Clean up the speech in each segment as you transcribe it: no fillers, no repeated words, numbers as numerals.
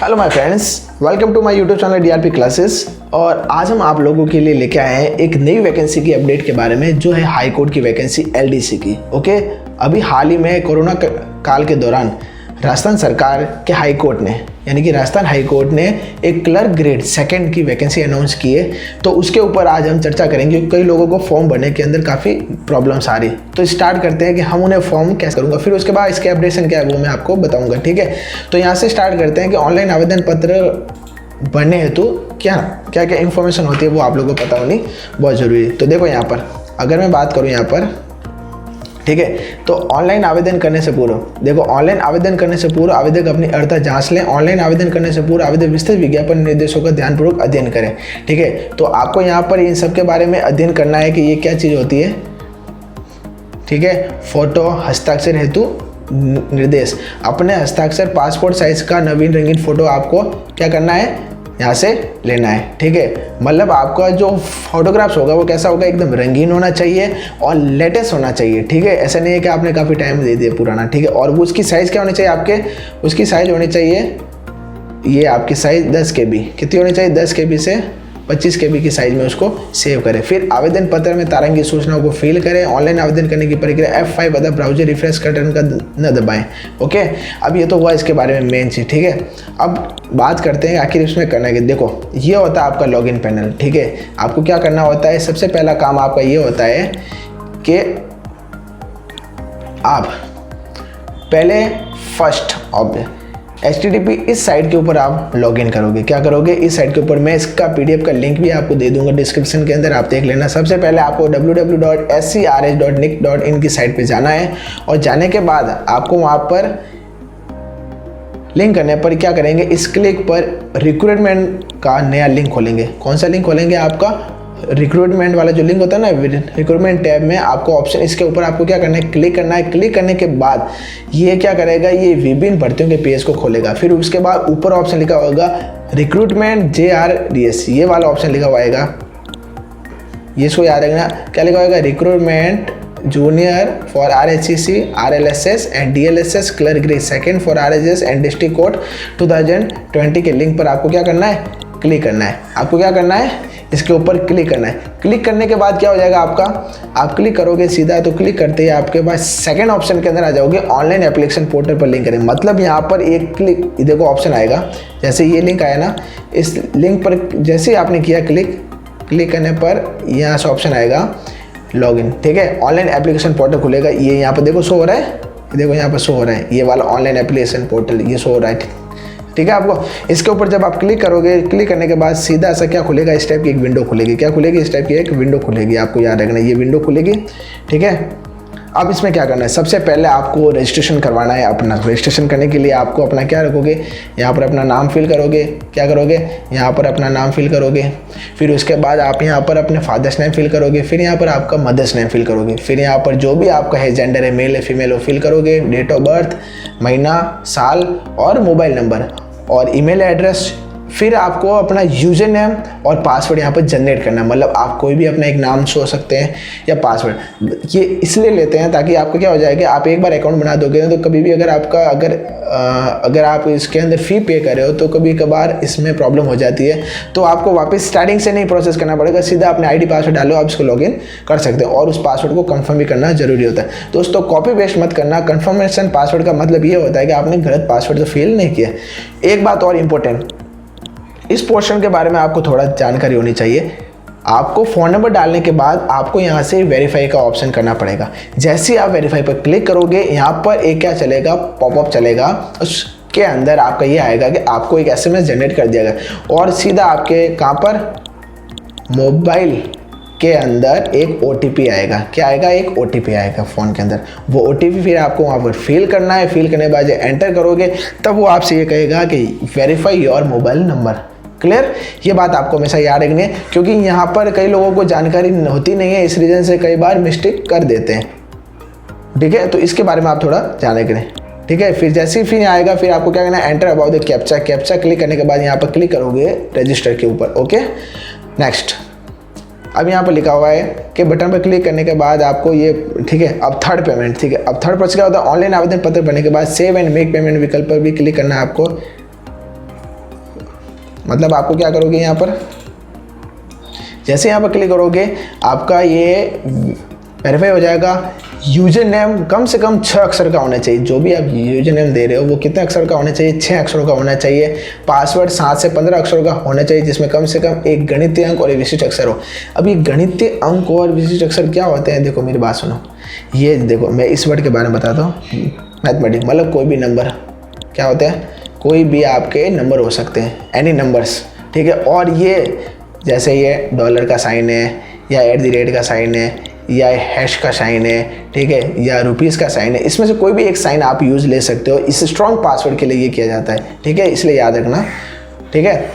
Hello my friends, welcome to my YouTube channel DRP classes. और आज हम आप लोगों के लिए लेके आए हैं एक नई वैकेंसी की अपडेट के बारे में, जो है हाई कोर्ट की वैकेंसी एलडीसी की। ओके, अभी हाल ही में कोरोना काल के दौरान राजस्थान सरकार के हाई कोर्ट ने, यानी कि राजस्थान हाई कोर्ट ने एक क्लर्क ग्रेड सेकंड की वैकेंसी अनाउंस की है। तो उसके ऊपर आज हम चर्चा करेंगे। कई लोगों को फॉर्म भरने के अंदर काफ़ी प्रॉब्लम्स आ रही। तो स्टार्ट करते हैं कि हम उन्हें फॉर्म कैसे करूँगा, फिर उसके बाद इसके अपडेशन क्या है वो मैं आपको बताऊँगा। ठीक है, तो यहाँ से स्टार्ट करते हैं कि ऑनलाइन आवेदन पत्र भरने हेतु क्या क्या क्या इन्फॉर्मेशन होती है वो आप लोगों को पता होनी बहुत ज़रूरी है। तो देखो यहाँ पर अगर मैं बात करूँ यहाँ पर, ठीक है, तो ऑनलाइन आवेदन करने से पूर्व, देखो ऑनलाइन आवेदन करने से पूर्व आवेदक अपनी अर्हता जांच लें। ऑनलाइन आवेदन करने से पूर्व आवेदक विस्तृत विज्ञापन निर्देशों का ध्यानपूर्वक अध्ययन करें। ठीक है, तो आपको यहाँ पर इन सब के बारे में अध्ययन करना है कि ये क्या चीज़ होती है। ठीक है, फोटो हस्ताक्षर हेतु निर्देश, अपने हस्ताक्षर पासपोर्ट साइज का नवीन रंगीन फोटो आपको क्या करना है, यहाँ से लेना है। ठीक है, मतलब आपका जो फोटोग्राफ्स होगा वो कैसा होगा, एकदम रंगीन होना चाहिए और लेटेस्ट होना चाहिए। ठीक है, ऐसा नहीं है कि आपने काफ़ी टाइम दे दिया पुराना। ठीक है, और वो उसकी साइज़ क्या होनी चाहिए, आपके उसकी साइज़ होनी चाहिए, ये आपकी साइज़ 10 KB कितनी होनी चाहिए, 10 KB से 25 KB की साइज़ में उसको सेव करें। फिर आवेदन पत्र में तारंगी सूचनाओं को फिल करें। ऑनलाइन आवेदन करने की प्रक्रिया F5 other browser refresh button का न दबाएं। ओके, अब ये तो हुआ इसके बारे में मेन चीज़। ठीक है, अब बात करते हैं आखिर इसमें करना है। देखो ये होता है आपका लॉगिन पैनल। ठीक है, आपको क्या करना होता है, सबसे पहला काम आपका ये होता है कि आप पहले फर्स्ट HTTP इस साइट के ऊपर आप लॉगिन करोगे। क्या करोगे, इस साइट के ऊपर मैं इसका PDF का लिंक भी आपको दे दूंगा डिस्क्रिप्शन के अंदर, आप देख लेना। सबसे पहले आपको www.scrs.nic.in की साइट पे जाना है और जाने के बाद आपको वहाँ पर लिंक करने पर क्या करेंगे, इस क्लिक पर रिक्रूटमेंट का नया लिंक खोलेंगे। कौन सा लिंक खोलेंगे, आपका रिक्रूटमेंट वाला जो लिंक होता है ना, रिक्रूटमेंट टैब में आपको ऑप्शन, इसके ऊपर आपको क्या करना है, क्लिक करना है। क्लिक करने के बाद ये क्या करेगा, ये विभिन्न भर्तियों के पेज को खोलेगा। फिर उसके बाद ऊपर ऑप्शन लिखा होगा रिक्रूटमेंट JRDS, ये वाला ऑप्शन लिखा हुआ आएगा, ये इसको याद रखना। क्या लिखा होगा, recruitment junior for RHCC RLSS and DLSS clerk grade second for RHS and district code 2020 के लिंक पर आपको क्या करना है, क्लिक करना है। आपको क्या करना है, इसके ऊपर क्लिक करना है। क्लिक करने के बाद क्या हो जाएगा आपका, आप क्लिक करोगे सीधा, तो क्लिक करते ही आपके पास सेकंड ऑप्शन के अंदर आ जाओगे, ऑनलाइन एप्लीकेशन पोर्टल पर लिंक करें। मतलब यहाँ पर एक क्लिक, देखो ऑप्शन आएगा, जैसे ये लिंक आया ना, इस लिंक पर जैसे ही आपने किया क्लिक करने पर यहाँ से ऑप्शन आएगा लॉगिन। ठीक है, ऑनलाइन एप्लीकेशन पोर्टल खुलेगा। ये यहाँ पर देखो शो हो रहा है, देखो यहाँ पर शो हो रहा है, ये वाला ऑनलाइन एप्लीकेशन पोर्टल ये शो हो रहा है। ठीक है, आपको इसके ऊपर जब आप क्लिक करोगे, क्लिक करने के बाद सीधा सा क्या खुलेगा, इस टाइप की एक विंडो खुलेगी। क्या खुलेगी, इस टाइप की एक विंडो खुलेगी, आपको याद रखना ये विंडो खुलेगी। ठीक है, अब इसमें क्या करना है, सबसे पहले आपको रजिस्ट्रेशन करवाना है अपना। रजिस्ट्रेशन करने के लिए आपको अपना क्या रखोगे, यहाँ पर अपना नाम फिल करोगे। क्या करोगे, यहाँ पर अपना नाम फिल करोगे। फिर उसके बाद आप यहाँ पर अपने फादर्स नेम फिल करोगे। फिर यहाँ पर आपका मदर्स नेम फिल करोगे। फिर यहाँ पर जो भी आपका है, जेंडर है, मेल है फीमेल, वो फिल करोगे। डेट ऑफ बर्थ, महीना, साल और मोबाइल नंबर और ईमेल एड्रेस। फिर आपको अपना यूजर नेम और पासवर्ड यहाँ पर जनरेट करना है। मतलब आप कोई भी अपना एक नाम शो सकते हैं या पासवर्ड, ये इसलिए लेते हैं ताकि आपको क्या हो जाएगा, आप एक बार अकाउंट बना दोगे तो कभी भी अगर आपका अगर आप इसके अंदर फ़ी पे कर रहे हो तो कभी कभार इसमें प्रॉब्लम हो जाती है। तो आपको वापस स्टार्टिंग से नहीं प्रोसेस करना पड़ेगा, सीधा अपने ID पासवर्ड डालो, आप इसको लॉगिन कर सकते हो। और उस पासवर्ड को कंफर्म भी करना जरूरी होता है। दोस्तों कॉपी पेस्ट मत करना। कंफर्मेशन पासवर्ड का मतलब ये होता है कि आपने गलत पासवर्ड तो फिल नहीं किया। एक बात और इम्पोर्टेंट, इस पोर्शन के बारे में आपको थोड़ा जानकारी होनी चाहिए। आपको फ़ोन नंबर डालने के बाद आपको यहाँ से वेरीफाई का ऑप्शन करना पड़ेगा। जैसे ही आप वेरीफाई पर क्लिक करोगे, यहाँ पर एक क्या चलेगा, पॉपअप चलेगा। उसके अंदर आपका ये आएगा कि आपको एक SMS जनरेट कर दिया गया और सीधा आपके कहाँ पर, मोबाइल के अंदर एक OTP आएगा। क्या आएगा, एक OTP आएगा फ़ोन के अंदर। वो OTP फिर आपको वहाँ पर फिल करना है। फिल करने के बाद एंटर करोगे तब वो आपसे ये कहेगा कि verify your mobile number. Clear, ये बात आपको हमेशा याद रखनी है, क्योंकि यहाँ पर कई लोगों को जानकारी होती नहीं है, इस रीज़न से कई बार मिस्टेक कर देते हैं। ठीक है, तो इसके बारे में आप थोड़ा जान रखें। ठीक है, फिर जैसे ही फिर आएगा, फिर आपको क्या करना है, enter about the captcha. Captcha click करने के बाद यहाँ पर क्लिक करोगे रजिस्टर के ऊपर। Okay, next. अब यहाँ पर लिखा हुआ है कि बटन पर क्लिक करने के बाद आपको ये, ठीक है, अब थर्ड पेमेंट। ठीक है, अब थर्ड प्रोसेस क्या होता है, ऑनलाइन आवेदन पत्र भरने के बाद सेव एंड मेक पेमेंट विकल्प पर भी क्लिक करना है आपको। मतलब आपको क्या करोगे यहाँ पर, जैसे यहाँ पर क्लिक करोगे आपका ये वेरीफाई हो जाएगा। यूजर नेम कम से कम 6 अक्षर का होना चाहिए। जो भी आप यूजर नेम दे रहे हो वो कितने अक्षर का होना चाहिए, 6 अक्षरों का होना चाहिए। पासवर्ड 7 से 15 अक्षरों का होना चाहिए, जिसमें कम से कम एक गणितीय अंक और एक विशिष्ट अक्षर हो। अब ये गणितीय अंक और विशिष्ट अक्षर क्या होते हैं, देखो मेरी बात सुनो। ये देखो मैं इस वर्ड के बारे में बताता हूँ। मैथमेटिक्स मतलब कोई भी नंबर क्या होते हैं, कोई भी आपके नंबर हो सकते हैं, एनी नंबर्स, ठीक है। और ये जैसे ये डॉलर का साइन है, या @ का साइन है, या हैश का साइन है, ठीक है, या रुपीज़ का साइन है। इसमें से कोई भी एक साइन आप यूज़ ले सकते हो। इस स्ट्रॉन्ग पासवर्ड के लिए ये किया जाता है, ठीक है, इसलिए याद रखना, ठीक है।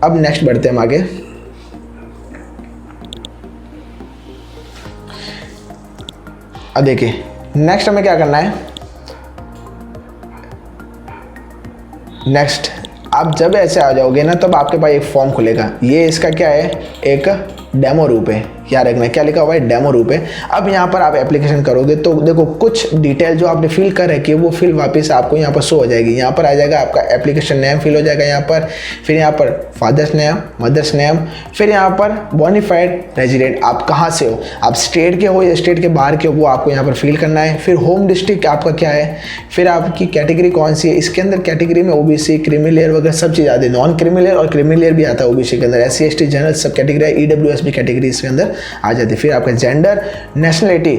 अब नेक्स्ट बढ़ते हैं हम आगे। अब देखिए नेक्स्ट हमें क्या करना है। नेक्स्ट आप जब ऐसे आ जाओगे ना, तब आपके पास एक फॉर्म खुलेगा। ये इसका क्या है, एक डेमो रूप है। याद रखना क्या लिखा हुआ है, डेमो रूप है। अब यहाँ पर आप एप्लीकेशन करोगे तो देखो कुछ डिटेल जो आपने फिल कर रखी है वो फिल वापस आपको यहाँ पर शो हो जाएगी। यहाँ पर आ जाएगा आपका एप्लीकेशन नेम फिल हो जाएगा यहाँ पर, फिर यहाँ पर फादर्स नेम, मदर्स नेम, फिर यहाँ पर बोनाफाइड रेजिडेंट, आप कहाँ से हो, आप स्टेट के हो या स्टेट के बाहर के हो, वो आपको यहाँ पर फिल करना है। फिर होम डिस्ट्रिक्ट आपका क्या है, फिर आपकी कैटेगरी कौन सी है। इसके अंदर कैटेगरी में ओबीसी, क्रीमी वगैरह सब चीज़ आती है। नॉन क्रीमी और क्रीमी भी आता है ओबीसी के अंदर। SC ST जनरल सब कैटेगरी, EWS भी कैटेगरी इसके अंदर आ जाती है। फिर आपका जेंडर, नेशनलिटी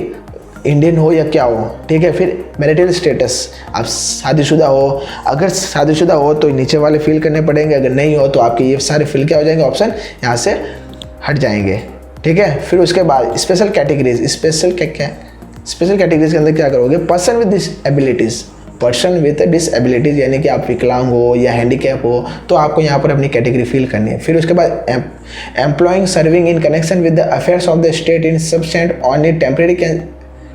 इंडियन हो या क्या हो, ठीक है। फिर मैरिटल स्टेटस, आप शादीशुदा हो, अगर शादीशुदा हो तो नीचे वाले फिल करने पड़ेंगे, अगर नहीं हो तो आपके ये सारे फिल क्या हो जाएंगे, ऑप्शन यहाँ से हट जाएंगे, ठीक है। फिर उसके बाद स्पेशल कैटेगरीज, स्पेशल कैटेगरीज के अंदर क्या करोगे, पर्सन विद डिसएबिलिटीज़, पर्सन विथ डिसएबिलिटीज़ यानी कि आप विकलांग हो या हैंडीकैप हो तो आपको यहाँ पर अपनी कैटेगरी फिल करनी है। फिर उसके बाद employing serving in connection with the affairs of the state in substantive on a temporary,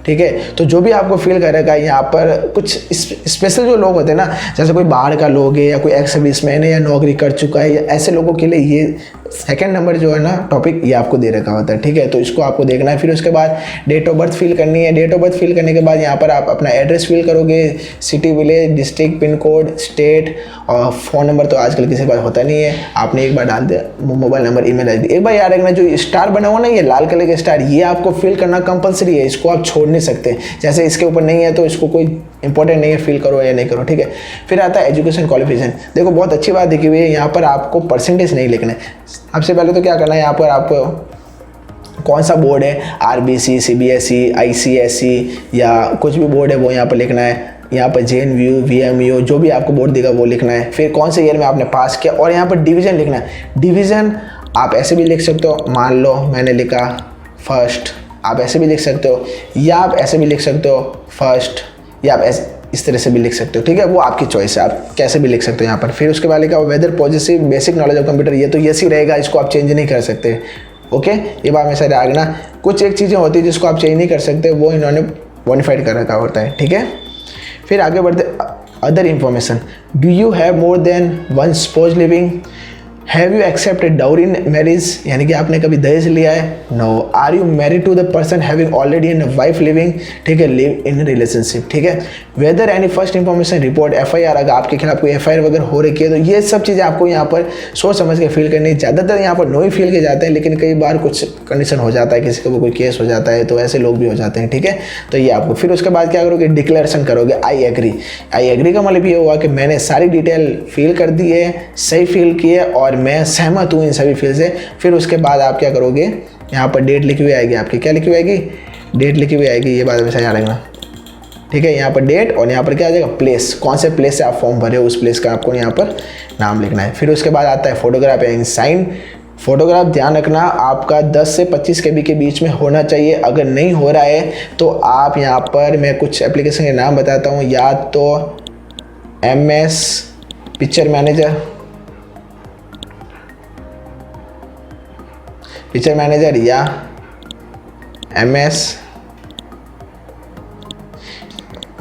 ठीक है। तो जो भी आपको फील करेगा यहाँ पर कुछ स्पेशल जो लोग होते हैं ना, जैसे कोई बाहर का लोग है या कोई एक्स सर्विसमैन है या नौकरी कर चुका है, या ऐसे लोगों के लिए ये सेकंड नंबर जो है ना टॉपिक ये आपको दे रखा होता है, ठीक है। तो इसको आपको देखना है। फिर उसके बाद डेट ऑफ बर्थ फिल करनी है। डेट ऑफ बर्थ फिल करने के बाद यहाँ पर आप अपना एड्रेस फिल करोगे, city, village, district, pin code, state, और फ़ोन नंबर तो आजकल किसी के पास होता नहीं है, आपने एक बार डाल दिया, मोबाइल नंबर, ईमेल आईडी। एक बार याद रखना जो स्टार बना हुआ ना, ये लाल कलर का स्टार, ये आपको फिल करना कंपलसरी है, इसको आप छोड़ नहीं सकते। जैसे इसके ऊपर नहीं है तो इसको कोई इंपॉर्टेंट नहीं है, फिल करो या नहीं करो, ठीक है। फिर आता है एजुकेशन क्वालिफिकेशन। देखो बहुत अच्छी बात देखी हुई है, यहाँ पर आपको परसेंटेज नहीं लिखना है। सबसे पहले तो क्या करना है, यहाँ पर आपको कौन सा बोर्ड है, RBC, CBSE, ICSE या कुछ भी बोर्ड है वो यहाँ पर लिखना है। यहाँ पर JNVU, VMU जो भी आपको बोर्ड देगा वो लिखना है। फिर कौन से ईयर में आपने पास किया, और यहाँ पर डिवीज़न लिखना है। डिवीज़न आप ऐसे भी लिख सकते हो, मान लो मैंने लिखा फर्स्ट, आप ऐसे भी लिख सकते हो, या आप ऐसे भी लिख सकते हो फर्स्ट, या आप ऐसे इस तरह से भी लिख सकते हो, ठीक है। वो आपकी चॉइस है, आप कैसे भी लिख सकते हो यहाँ पर। फिर उसके बाद लिखा whether positive basic knowledge of computer, ये तो यस ही रहेगा, इसको आप चेंज नहीं कर सकते, ओके। ये बात हमेशा रखना। कुछ एक चीज़ें होती है जिसको आप चेंज नहीं कर सकते, वो इन्होंने बोनाफाइड कर रखा होता है, ठीक है। फिर आगे बढ़ते other information. Do you have more than one spouse living, have you accepted dowry in marriage, यानी कि आपने कभी दहेज लिया है, no. Are you married to the person having already an wife living, ठीक है, लिव इन रिलेशनशिप, ठीक है। Whether any first information report, FIR, अगर आपके खिलाफ कोई FIR वगैरह हो रही है तो ये सब चीज़ें आपको यहाँ पर सोच समझ के फिल करनी है। ज़्यादातर यहाँ पर नो ही फिल किए जाते हैं, लेकिन कई बार कुछ कंडीशन हो जाता है, किसी को कोई केस हो जाता है तो ऐसे लोग भी हो जाते हैं, ठीक है। तो ये आपको फिर उसके बाद क्या करोगे, डिक्लेरेशन करोगे, आई एग्री। आई एग्री का मतलब ये हुआ कि मैंने सारी डिटेल फिल कर दी है, सही फिल की है और मैं सहमत हूँ इन सभी फील्ड से। फिर उसके बाद आप क्या करोगे, यहाँ पर डेट लिखी हुई आएगी आपकी, क्या लिखी हुई आएगी, डेट लिखी हुई आएगी, ये बात हमेशा याद रखना, ठीक है। यहाँ पर डेट और यहाँ पर क्या आ जाएगा, प्लेस, कौन से प्लेस से आप फॉर्म भरे हो उस प्लेस का आपको यहाँ पर नाम लिखना है। फिर उसके बाद आता है फोटोग्राफ एंड साइन। फोटोग्राफ ध्यान रखना आपका 10 से 25 KB के बीच में होना चाहिए। अगर नहीं हो रहा है तो आप यहाँ पर, मैं कुछ एप्लीकेशन के नाम बताता हूँ, या तो MS पिक्चर मैनेजर या MS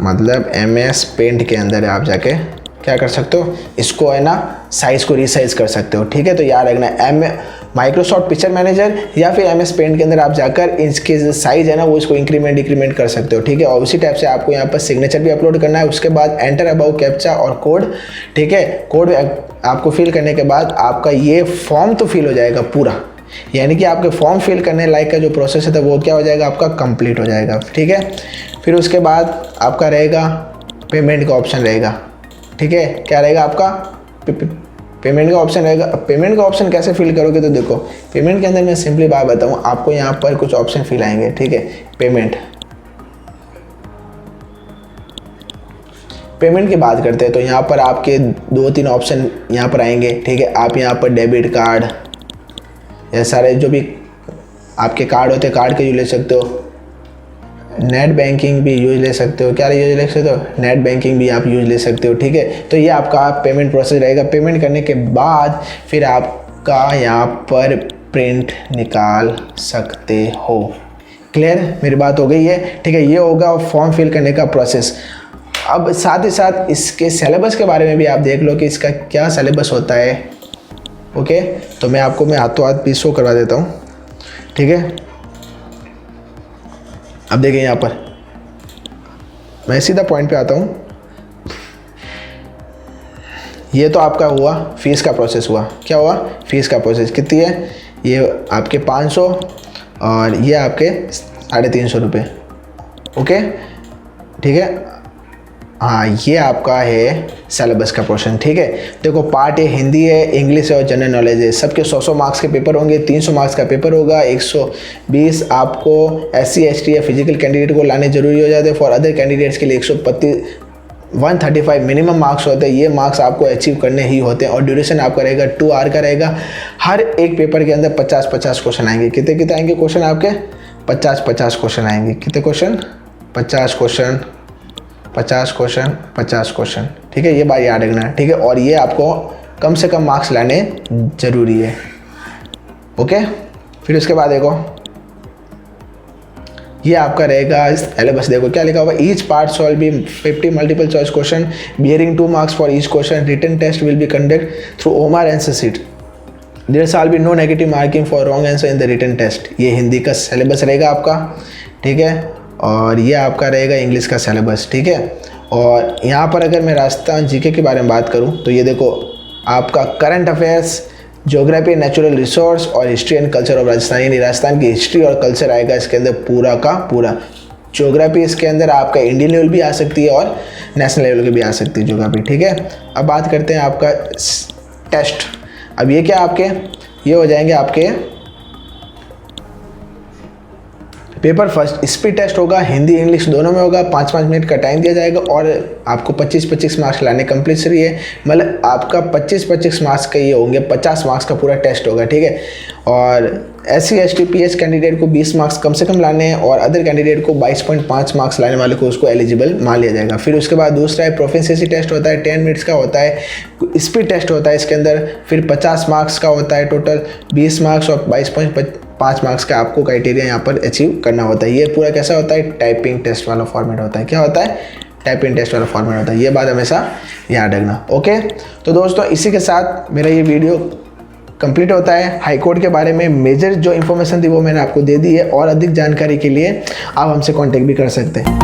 मतलब MS पेंट के अंदर आप जाके क्या कर सकते हो, इसको है ना साइज़ को रीसाइज कर सकते हो। ठीक है, तो याद रखना माइक्रोसॉफ्ट पिक्चर मैनेजर या फिर MS पेंट के अंदर आप जाकर इसके जो साइज़ है ना वो इसको इंक्रीमेंट डिक्रीमेंट कर सकते हो। ठीक है, और उसी टाइप से आपको यहाँ पर सिग्नेचर भी अपलोड करना है। उसके बाद एंटर अबाउ कैप्चा और कोड। ठीक है, कोड आपको फिल करने के बाद आपका ये फॉर्म तो फिल हो जाएगा पूरा, यानी कि आपके फॉर्म फिल करने लायक का जो प्रोसेस है वो क्या हो जाएगा, आपका कंप्लीट हो जाएगा। ठीक है, फिर उसके बाद आपका रहेगा पेमेंट का ऑप्शन रहेगा। ठीक है, क्या रहेगा आपका पेमेंट का ऑप्शन रहेगा। पेमेंट का ऑप्शन कैसे फिल करोगे, तो देखो पेमेंट के अंदर मैं सिंपली बात बताऊँ आपको, यहाँ पर कुछ ऑप्शन फिल आएंगे। ठीक है, पेमेंट की बात करते हैं तो यहाँ पर आपके 2-3 ऑप्शन यहाँ पर आएंगे। ठीक है, आप यहाँ पर डेबिट कार्ड या सारे जो भी आपके कार्ड होते हैं कार्ड के यूज ले सकते हो, नेट बैंकिंग भी यूज ले सकते हो। क्या यूज ले सकते हो, नेट बैंकिंग भी आप यूज ले सकते हो। ठीक है, तो ये आपका पेमेंट प्रोसेस रहेगा। पेमेंट करने के बाद फिर आपका यहाँ पर प्रिंट निकाल सकते हो। क्लियर, मेरी बात हो गई है। ठीक है, ये होगा फॉर्म फिल करने का प्रोसेस। अब साथ ही साथ इसके सिलेबस के बारे में भी आप देख लो कि इसका क्या सिलेबस होता है। ओके, तो मैं आपको हाथों हाथ भी शो करवा देता हूँ। ठीक है, अब देखिए यहाँ पर मैं सीधा पॉइंट पे आता हूँ। ये तो आपका हुआ फीस का प्रोसेस हुआ। क्या हुआ, फीस का प्रोसेस कितनी है, ये आपके 500 और ये आपके 350 रुपये। ओके, ठीक है, हाँ ये आपका है सिलेबस का पोर्शन। ठीक है, देखो पार्ट ए हिंदी है, इंग्लिश है और जनरल नॉलेज है। सबके 100 मार्क्स के पेपर होंगे, 300 मार्क्स का पेपर होगा, 120 आपको SC ST या फिजिकल कैंडिडेट को लाने जरूरी हो जाते हैं। फॉर अदर कैंडिडेट्स के लिए 135 मिनिमम मार्क्स होते हैं। ये मार्क्स आपको अचीव करने ही होते हैं और ड्यूरेशन आपका रहेगा 2 आवर का रहेगा। हर एक पेपर के अंदर 50-50 क्वेश्चन आएंगे। कितने आएंगे क्वेश्चन आपके, 50-50 क्वेश्चन आएंगे। कितने क्वेश्चन, 50 क्वेश्चन, 50 क्वेश्चन, 50 क्वेश्चन। ठीक है, ये बात याद रखना है। ठीक है, और ये आपको कम से कम मार्क्स लाने जरूरी है। ओके, फिर उसके बाद देखो ये आपका रहेगा सिलेबस। देखो क्या लिखा हुआ, each part solve be 50 multiple choice question bearing 2 marks for each question. Written test will be conduct through OMR answer sheet. There shall be no negative marking for wrong answer in the written test. ये हिंदी का syllabus रहेगा आपका। ठीक है, और ये आपका रहेगा इंग्लिश का सिलेबस। ठीक है, और यहाँ पर अगर मैं राजस्थान GK के बारे में बात करूँ तो ये देखो आपका current affairs, geography, natural resource और history and culture of Rajasthan, यानी राजस्थान की हिस्ट्री और कल्चर आएगा इसके अंदर पूरा का पूरा। ज्योग्राफी इसके अंदर आपका इंडियन लेवल भी आ सकती है और नेशनल लेवल की भी आ सकती है ज्योग्राफी। ठीक है, अब बात करते हैं आपका टेस्ट। अब ये क्या आपके, ये हो जाएंगे आपके पेपर फर्स्ट स्पीड टेस्ट होगा, हिंदी इंग्लिश दोनों में होगा। 5-5 मिनट का टाइम दिया जाएगा और आपको 25-25 मार्क्स लाने कंपल्सरी है। मतलब आपका 25-25 मार्क्स का ये होंगे, 50 मार्क्स का पूरा टेस्ट होगा। ठीक है, और SC ST PH कैंडिडेट को 20 मार्क्स कम से कम लाने हैं और अदर कैंडिडेट को 22.5 मार्क्स लाने वाले को उसको एलिजिबल मान लिया जाएगा। फिर उसके बाद दूसरा है प्रोफिशिएंसी टेस्ट होता है, 10 मिनट्स का होता है। स्पीड टेस्ट होता है इसके अंदर, फिर 50 मार्क्स का होता है टोटल, 20 मार्क्स और 22.5 मार्क्स का आपको क्राइटेरिया यहाँ पर अचीव करना होता है। ये पूरा कैसा होता है, टाइपिंग टेस्ट वाला फॉर्मेट होता है। क्या होता है, टाइपिंग टेस्ट वाला फॉर्मेट होता है। ये बात हमेशा याद रखना। ओके, तो दोस्तों इसी के साथ मेरा ये वीडियो कंप्लीट होता है। हाई कोर्ट के बारे में मेजर जो इन्फॉर्मेशन थी वो मैंने आपको दे दी है और अधिक जानकारी के लिए आप हमसे कांटेक्ट भी कर सकते हैं।